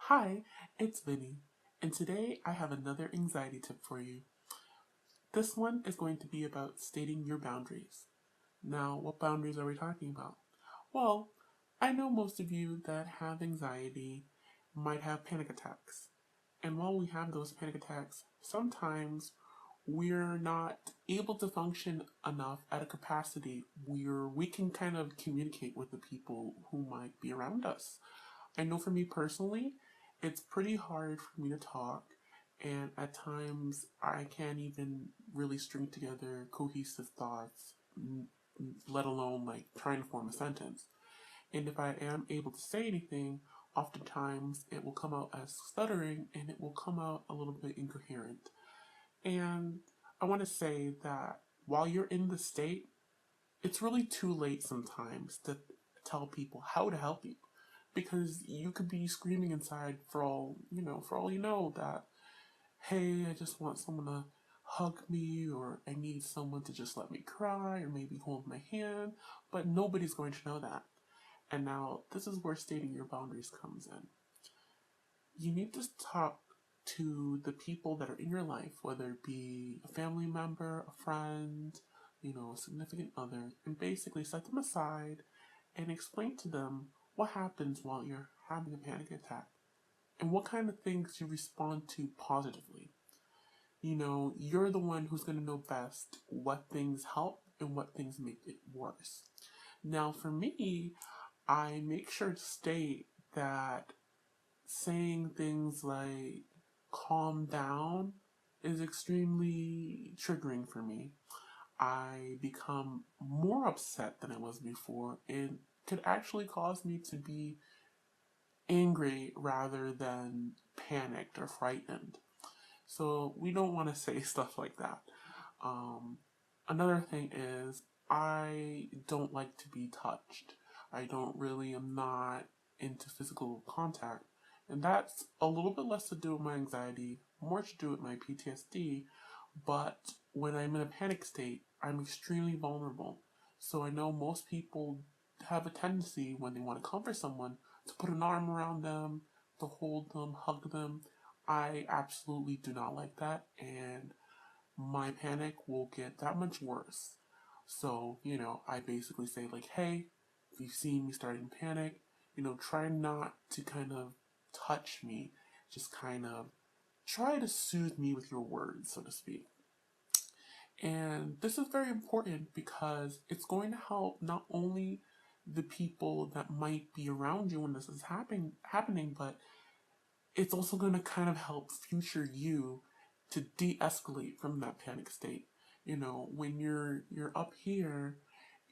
Hi, it's Vinny, and today I have another anxiety tip for you. This one is going to be about stating your boundaries. Now, what boundaries are we talking about? Well, I know most of you that have anxiety might have panic attacks. And while we have those panic attacks, sometimes we're not able to function enough at a capacity where we can kind of communicate with the people who might be around us. I know for me personally, it's pretty hard for me to talk, and at times I can't even really string together cohesive thoughts, let alone like trying to form a sentence. And if I am able to say anything, oftentimes it will come out as stuttering and it will come out a little bit incoherent. And I want to say that while you're in the state, it's really too late sometimes to tell people how to help you because you could be screaming inside for all you know that, hey, I just want someone to hug me, or I need someone to just let me cry, or maybe hold my hand, but nobody's going to know that. And now this is where stating your boundaries comes in. You need to talk to the people that are in your life, whether it be a family member, a friend, a significant other, and basically set them aside and explain to them what happens while you're having a panic attack and what kind of things you respond to positively. You're the one who's going to know best what things help and what things make it worse. Now, for me, I make sure to state that saying things like calm down is extremely triggering for me. I become more upset than I was before and could actually cause me to be angry rather than panicked or frightened. So we don't want to say stuff like that. Um, Another thing is, I don't like to be touched. I'm not into physical contact. And that's a little bit less to do with my anxiety, more to do with my PTSD. But when I'm in a panic state, I'm extremely vulnerable. So I know most people have a tendency when they want to comfort someone to put an arm around them, to hold them, hug them. I absolutely do not like that, and my panic will get that much worse. So, I basically say, like, hey, if you see me starting to panic, try not to kind of touch me. Just kind of try to soothe me with your words, so to speak. And this is very important because it's going to help not only the people that might be around you when this is happening, but it's also going to kind of help future you to de-escalate from that panic state. When you're up here,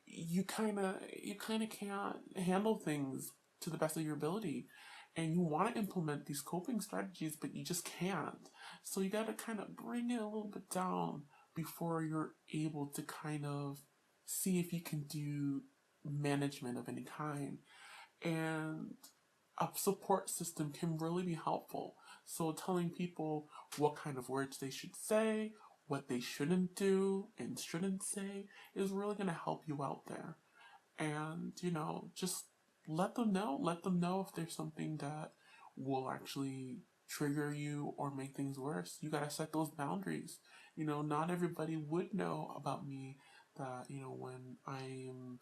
you kind of can't handle things to the best of your ability, and you want to implement these coping strategies, but you just can't. So you got to kind of bring it a little bit down before you're able to kind of see if you can do management of any kind. And a support system can really be helpful. So telling people what kind of words they should say, what they shouldn't do and shouldn't say is really going to help you out there. And, just let them know if there's something that will actually trigger you or make things worse. You got to set those boundaries. Not everybody would know about me that, when I'm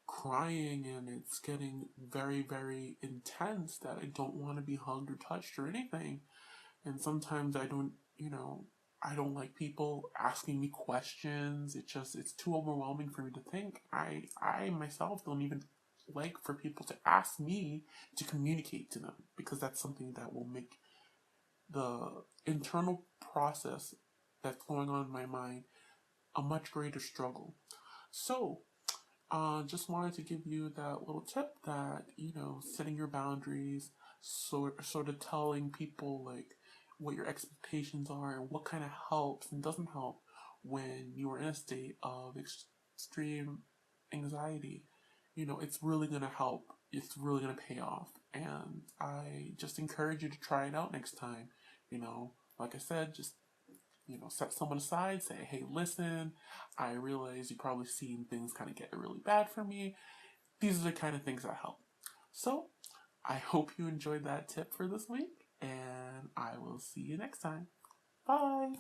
crying and it's getting very, very intense, that I don't want to be hugged or touched or anything. And sometimes I don't like people asking me questions. It's too overwhelming for me to think. I myself don't even like for people to ask me to communicate to them, because that's something that will make the internal process that's going on in my mind a much greater struggle. So, just wanted to give you that little tip that, setting your boundaries, sort of telling people like what your expectations are and what kind of helps and doesn't help when you are in a state of extreme anxiety. It's really going to help. It's really going to pay off. And I just encourage you to try it out next time. Like I said, just set someone aside, say, hey, listen, I realize you've probably seen things kind of get really bad for me. These are the kind of things that help. So, I hope you enjoyed that tip for this week, and I will see you next time. Bye!